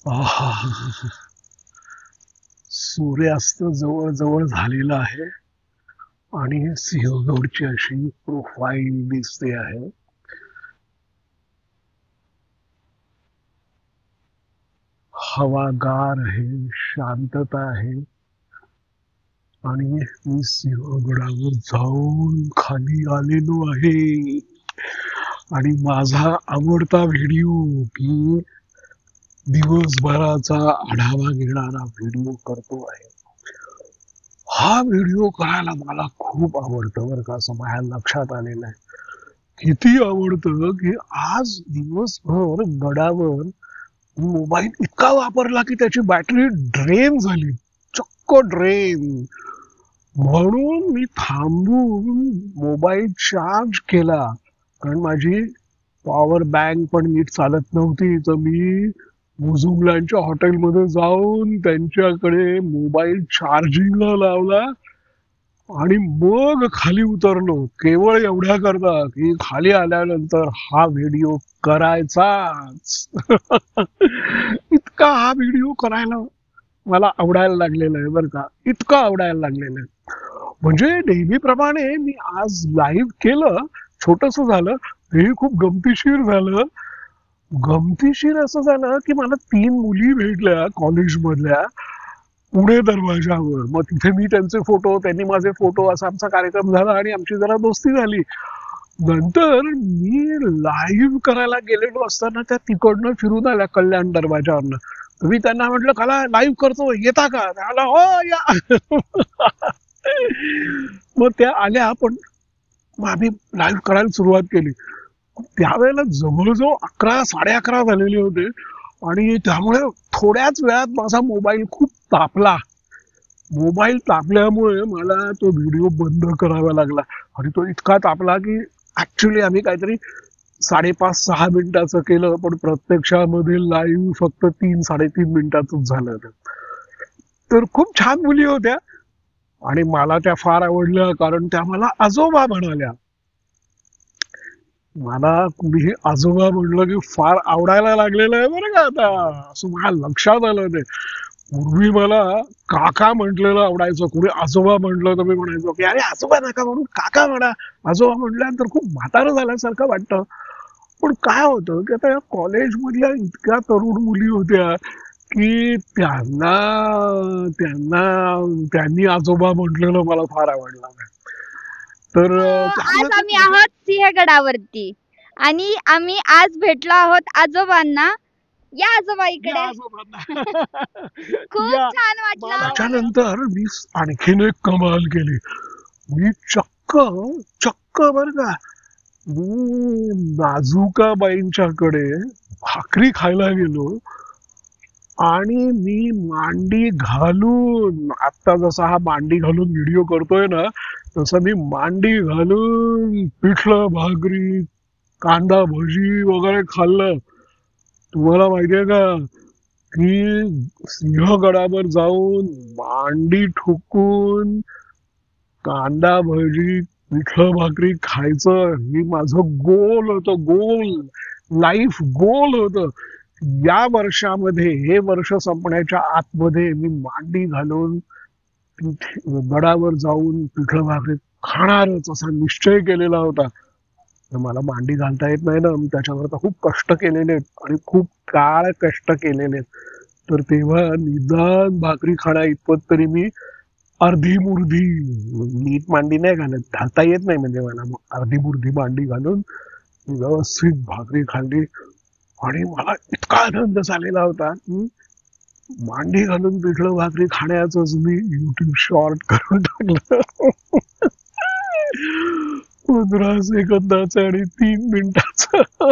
आहा! सूर्यास्त जवळ-जवळ झालेला आहे आणि सिंहगडची अशी प्रोफाईल दिसते आहे. हवागार आहे, शांतता आहे आणि मी सिंहगडावर जाऊन खाली आलेलो आहे आणि माझा आवडता व्हिडिओ की दिवसभराचा आढावा घेणारा व्हिडिओ करतो आहे. हा व्हिडिओ करायला मला खूप आवडतं बरं का, असं माझ्या लक्षात आलेलं आहे. किती आवडतं की आज दिवसभर गडावर मोबाईल इतका वापरला की त्याची बॅटरी ड्रेन झाली, चक्क ड्रेन. म्हणून मी थांबून मोबाईल चार्ज केला, कारण माझी पॉवर बँक पण नीट चालत नव्हती. तर मी मुझुमलांच्या हॉटेलमध्ये जाऊन त्यांच्याकडे मोबाईल चार्जिंगला लावला आणि मग खाली उतरलो, केवळ एवढ्या करता की खाली आल्यानंतर हा व्हिडिओ करायचाच. इतका हा व्हिडिओ करायला मला आवडायला लागलेला आहे बरं का, इतका आवडायला लागलेला आहे. म्हणजे नेहमीप्रमाणे मी आज लाईव्ह केलं, छोटस झालं, हे खूप गमतीशीर झालं. गमतीशीर असं झालं की मला 3 मुली भेटल्या कॉलेजमधल्या पुणे दरवाजावर. मग तिथे मी त्यांचे फोटो, त्यांनी माझे फोटो, असा आमचा कार्यक्रम झाला आणि आमची जरा दोस्ती झाली. नंतर मी लाईव्ह करायला गेलेलो असताना त्या तिकडनं फिरून आल्या कल्याण दरवाजावरनं. तर मी त्यांना म्हटलं, "कला लाईव्ह करतो, येता का?" त्या "हो या." मग त्या आल्या, पण मग आम्ही लाईव्ह करायला सुरुवात केली. त्यावेळेला जवळजवळ 11, 11:30 झालेले होते आणि त्यामुळे थोड्याच वेळात माझा मोबाईल खूप तापला. मोबाईल तापल्यामुळे मला तो व्हिडिओ बंद करावा लागला आणि तो इतका तापला की ऍक्च्युली आम्ही काहीतरी 5.5-6 मिनिटाचं केलं, पण प्रत्यक्षामध्ये लाईव्ह फक्त 3-3.5 मिनिटातच झालं होतं. तर खूप छान मुली होत्या आणि मला त्या फार आवडल्या, कारण त्या मला आजोबा म्हणाल्या. मला कुणीही आजोबा म्हणलं की फार आवडायला लागलेलं आहे बरं का आता, असं माझ्या लक्षात आलं ते. पूर्वी मला काका म्हटलेलं आवडायचं, कुणी आजोबा म्हटलं तर मी म्हणायचो की अरे आजोबा नका म्हणून काका म्हणा. आजोबा म्हटल्यानंतर खूप म्हातारं झाल्यासारखं वाटतं. पण काय होतं की आता या कॉलेजमधल्या इतक्या तरुण मुली होत्या की त्यांना त्यांना त्यांनी आजोबा म्हटलेलं मला फार आवडलं नाही. तर त्यामुळे आज आम्ही आहोत सिंहगडावरती आणि आम्ही आज भेटलो आहोत आजोबांना. या आजोबा या इकडे. आजोबांना. खूप या. छान वाटलं आम्हाला. त्याच्यानंतर मी आणखीन एक कमाल केली. मी चक्क चक्क बर का, मी नाजुकाबाईंच्याकडे भाकरी खायला गेलो आणि मी मांडी घालून, आता जसा हा मांडी घालून व्हिडिओ करतोय ना, तसं मी मांडी घालून पिठलं भाकरी, कांदा भजी वगैरे खाल्लं. तुम्हाला माहितीये का की सिंहगडावर जाऊन मांडी ठोकून कांदा भजी, पिठलं भाकरी खायचं, ही माझं गोल होतं, गोल लाईफ गोल होतं. या वर्षामध्ये, हे वर्ष संपण्याच्या आतमध्ये मी मांडी घालून गडावर जाऊन पिठलं भाकरी खाणारच असा निश्चय केलेला होता. तर मला मांडी घालता येत नाही ना, मी त्याच्याकरता खूप कष्ट केलेले आहेत आणि खूप काळ कष्ट केलेले आहेत. तर तेव्हा निदान भाकरी खाण्या इतपत तरी मी अर्धी मुर्धी, नीट मांडी नाही घालता येत नाही म्हणजे मला, मग अर्धी मुर्धी मांडी घालून व्यवस्थित भाकरी खाल्ली आणि मला इतका आनंद झालेला होता की मांडी घालून पिठलं भाकरी खाण्याचंच मी युट्यूब शॉर्ट करून टाकलं. 15 सेकंदाचं आणि 3 मिनिटाचं.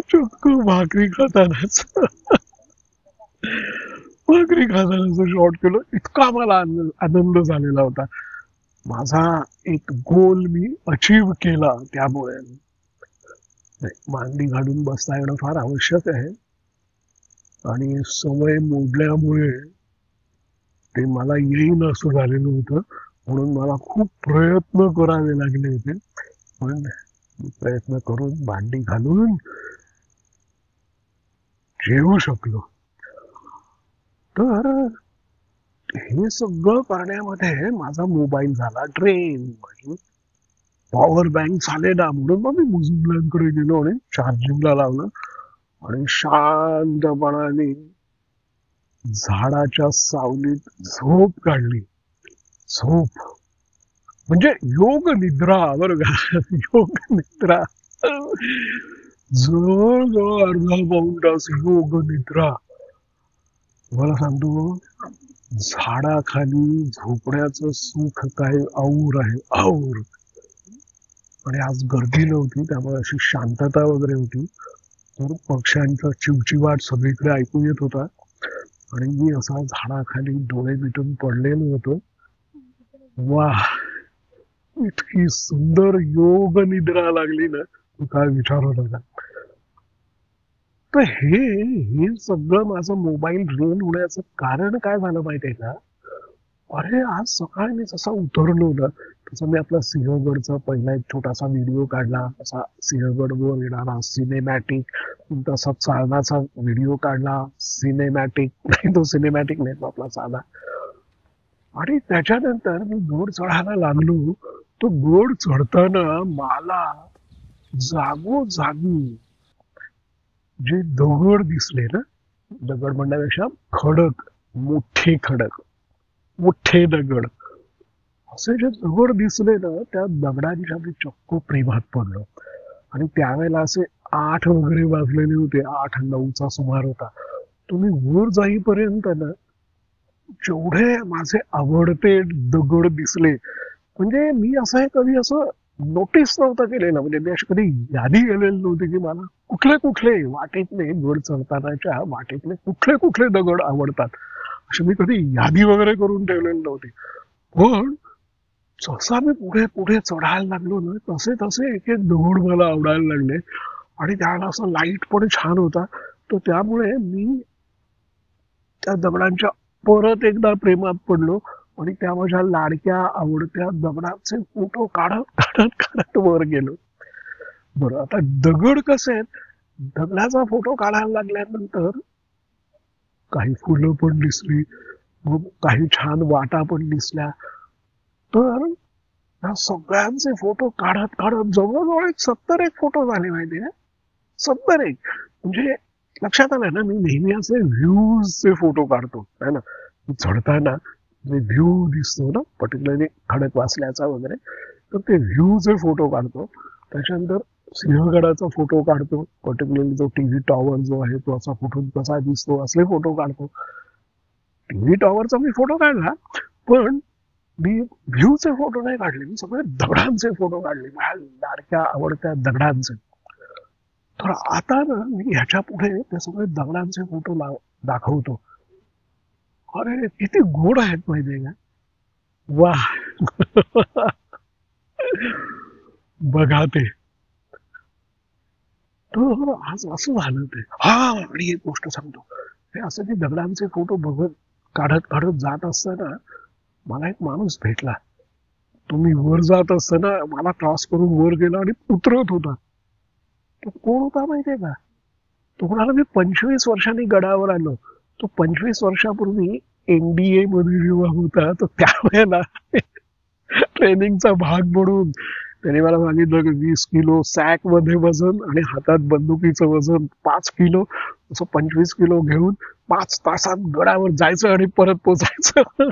चक्क भाकरी खातानाच भाकरी खातानाच शॉर्ट केलं. इतका मला आनंद झालेला होता. माझा एक गोल मी अचीव केला. त्यामुळे मांडी घालून बसता येणं फार आवश्यक आहे आणि सवय मोडल्यामुळे ते मला येईन असं झालेलं होतं. म्हणून मला खूप प्रयत्न करावे लागले होते, पण प्रयत्न करून मांडी घालून जेवू शकलो. तर हे सगळं करण्यामध्ये माझा मोबाईल झाला ड्रेन. पॉवर बँक झालेला म्हणून मग मी मुजुमल्यांकडे गेलो आणि चार्जिंगला लावलं आणि शांतपणाने झाडाच्या सावलीत झोप काढली. झोप म्हणजे योग निद्रा बरं का. योग निद्रा. जवळजवळ अर्धा पाऊण तास योग निद्रा. मला सांगतो, झाडाखाली झोपण्याचं सुख काय और आहे, और. आणि आज गर्दी नव्हती त्यामुळे अशी शांतता वगैरे होती. तर पक्ष्यांचा चिवचिवाट सगळीकडे ऐकू येत होता आणि मी असा झाडाखाली डोळे मिटून पडलेलो होतो. वाह, इतकी सुंदर योग निद्रा लागली ना, तू काय विचारू नका. तर हे सगळं माझं मोबाईल ड्रेन होण्याचं कारण काय झालं माहितीये का? अरे आज सकाळी मी जसा उतरलो ना, तसा मी आपला सिंहगडचा पहिला एक छोटासा व्हिडिओ काढला. असा सिंहगडवर येणारा सिनेमॅटिक, तसा चालण्याचा व्हिडिओ काढला. सिनेमॅटिक नाही, तो सिनेमॅटिक नाही, तो आपला साधा. आणि त्याच्यानंतर मी गड चढायला लागलो. तो गड चढताना मला जागोजागी जे दगड दिसले ना, दगड म्हणण्यापेक्षा खडक, मोठे खडक, मोठे दगड, असे जे दगड दिसले ना, त्या दगडांच्या मी चक्क प्रेमात पडलो. आणि त्यावेळेला असे 8 वगैरे वाजलेले होते, 8-9चा सुमार होता. तुम्ही वर जाईपर्यंत ना, जेवढे माझे आवडते दगड दिसले, म्हणजे मी असं कधी असं नोटीस नव्हतं केलेलं. म्हणजे मी अशी कधी यादी केलेली नव्हती की मला कुठले कुठले वाटेतले गड चढतानाच्या वाटेतले कुठले कुठले दगड आवडतात, अशी मी कधी यादी वगैरे करून ठेवलेली नव्हती. पण जसा मी पुढे पुढे चढायला लागलो ना, तसे तसे एक एक दगड मला आवडायला लागले. आणि त्याला असं लाईट पण छान होता. तर त्यामुळे मी त्या दगडांच्या परत एकदा प्रेमात पडलो आणि त्या माझ्या लाडक्या आवडत्या दगडाचे फोटो काढत काढत काढत वर गेलो. बरं, आता दगड कसे आहेत, दगडाचा फोटो काढायला लागल्यानंतर काही फुलं पण दिसली, मग काही छान वाटा पण दिसल्या. तर या सगळ्यांचे फोटो काढत काढत जवळजवळ 70 एक फोटो झाले माहितीये. 70 एक. म्हणजे लक्षात आलं ना, मी नेहमी असे व्ह्यूजचे फोटो काढतो है ना. चढताना जे व्ह्यू दिसतो ना, पर्टिक्युलरली खडक वाचल्याचा वगैरे, तर ते व्ह्यूचे फोटो काढतो. त्याच्यानंतर सिंहगडाचा फोटो काढतो, पर्टिक्युलरली जो टीव्ही टॉवर जो आहे तो असा कुठून कसा दिसतो, असले फोटो काढतो. टीव्ही टॉवरचा मी फोटो काढला, पण मी व्ह्यूचे फोटो नाही काढले. मी सगळे दगडांचे फोटो काढले, माझ्या लाडक्या आवडत्या दगडांचे. तर आता ना मी ह्याच्या पुढे ते सगळे दगडांचे फोटो दाखवतो. अरे किती गोड आहेत माहितीये का. वाह. बघा ते. तर आज असं झालं ते. हा, आणि एक गोष्ट सांगतो. हे असं ते दगडांचे फोटो बघत काढत काढत जात असताना मला एक माणूस भेटला. तुम्ही वर जात असताना मला क्रॉस करून वर गेला आणि उतरत होता. तो कोण होता माहितीये का? तो म्हणाला, मी 25 वर्षांनी गडावर आलो. तो 25 वर्षापूर्वी एनडीए मध्ये जेव्हा होता, तर त्यावेळेला ट्रेनिंगचा भाग म्हणून त्याने मला सांगितलं की 20 किलो सॅक मध्ये वजन आणि हातात बंदुकीचं वजन 5 किलो, असं 25 किलो घेऊन 5 तासात गडावर जायचं आणि परत पोचायचं.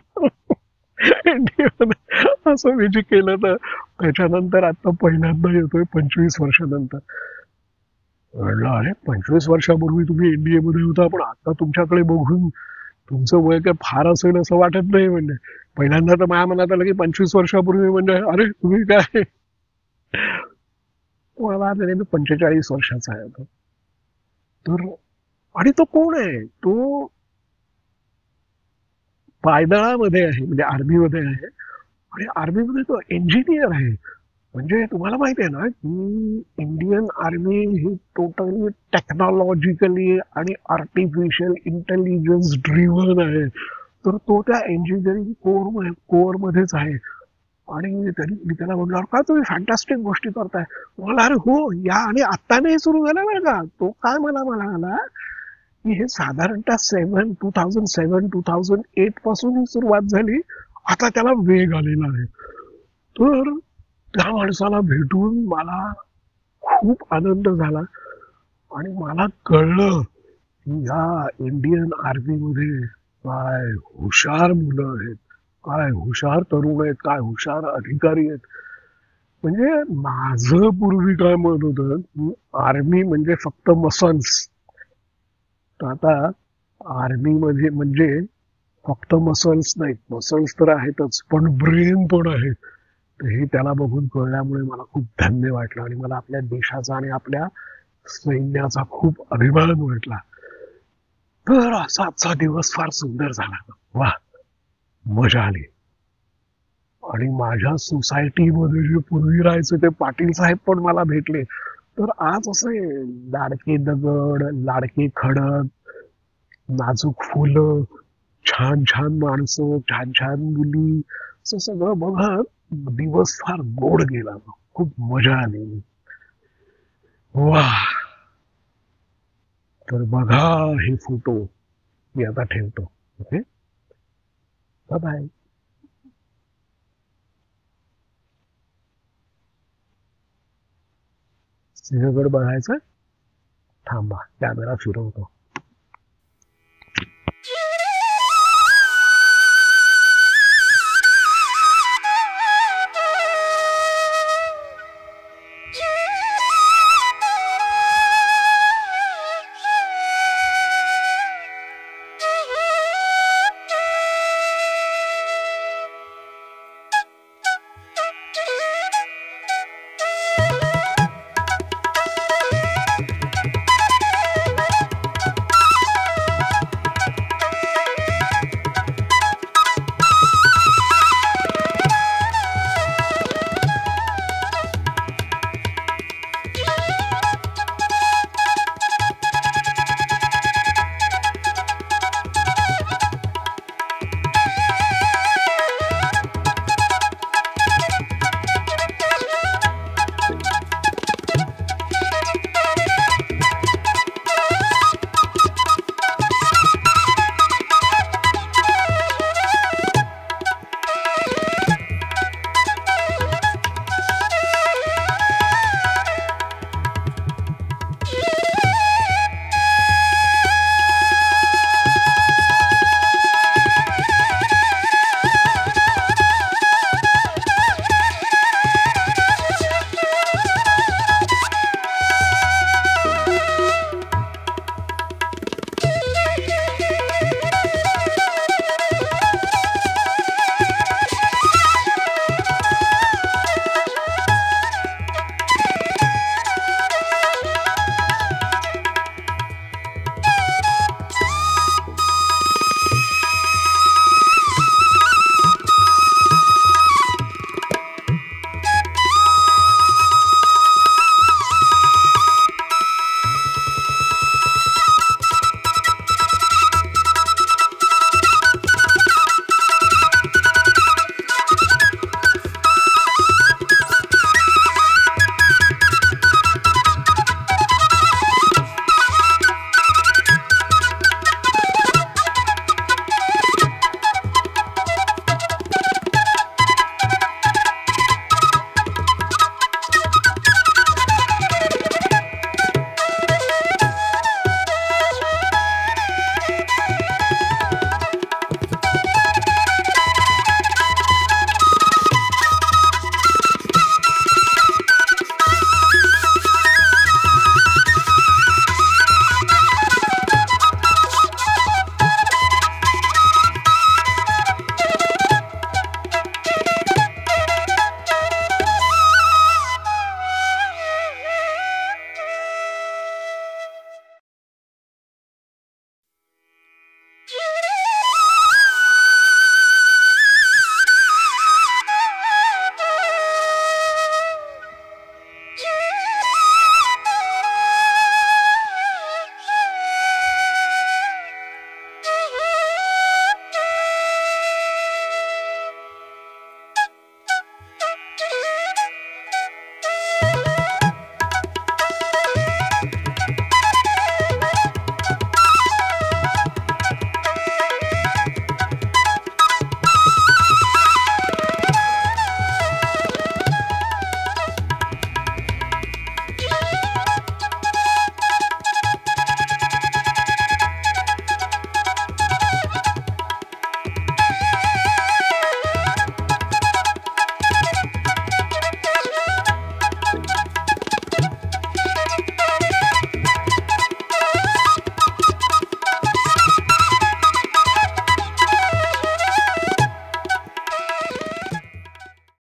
असं मी जे केलं तर त्याच्यानंतर आता पहिल्यांदा येतोय 25 वर्षानंतर. म्हणलं, अरे 25 वर्षापूर्वी तुम्ही एनडीए मध्ये होता, पण आता तुमच्याकडे बघून तुमचं वय काय फार असेल असं वाटत नाही. म्हणजे पहिल्यांदा तर माझ्या मनात आलं की 25 वर्षापूर्वी म्हणजे अरे तुम्ही काय. मला मी 45 वर्षाचा आहे आता. तर आणि तो कोण आहे, तो पायदळामध्ये आहे, म्हणजे आर्मीमध्ये आहे. आणि आर्मीमध्ये तो इंजिनियर आहे. म्हणजे तुम्हाला माहिती आहे ना की इंडियन आर्मी ही टोटली टेक्नॉलॉजिकली आणि आर्टिफिशियल इंटेलिजन्स ड्रिव्हन आहे. तर तो त्या इंजिनिअरिंग कोर मध्येच आहे. आणि मी त्याला म्हटलं, का तुम्ही फॅन्टॅस्टिक गोष्टी करताय. मला, अरे हो या, आणि आत्ता नाही सुरू झालं बरं का. तो काय मला म्हणाला की हे साधारणतः 2007 पासून ही सुरुवात झाली. आता त्याला वेग आलेला आहे. तर त्या माणसाला भेटून मला खूप आनंद झाला आणि मला कळलं की या इंडियन आर्मी मध्ये काय हुशार मुलं आहेत, काय हुशार तरुण आहेत, काय हुशार अधिकारी आहेत. म्हणजे माझं पूर्वी काय मत होतं की आर्मी म्हणजे फक्त मसल्स. तर आता आर्मी मध्ये म्हणजे फक्त मसल्स नाहीत, मसल्स तर आहेतच पण ब्रेन पण आहे. तर हे त्याला बघून कळल्यामुळे मला खूप धन्य वाटलं आणि मला आपल्या देशाचा आणि आपल्या सैन्याचा खूप अभिमान वाटला. तर असा आजचा दिवस फार सुंदर झाला. वा, मजा आली. आणि माझ्या सोसायटीमध्ये जे पूर्वी राहायचे ते पाटील साहेब पण मला भेटले. तर आज असे लाडके दगड, लाडके खडक, नाजूक फुलं, छान छान माणसं, छान छान मुली, असं सगळं बघत दिवस फार गोड गेला. खूप मजा आली. वा. तर बघा हे फोटो मी आता ठेवतो. Okay, bye. सिंहगड बघायचं. थांबा, कॅमेरा फिरवतो.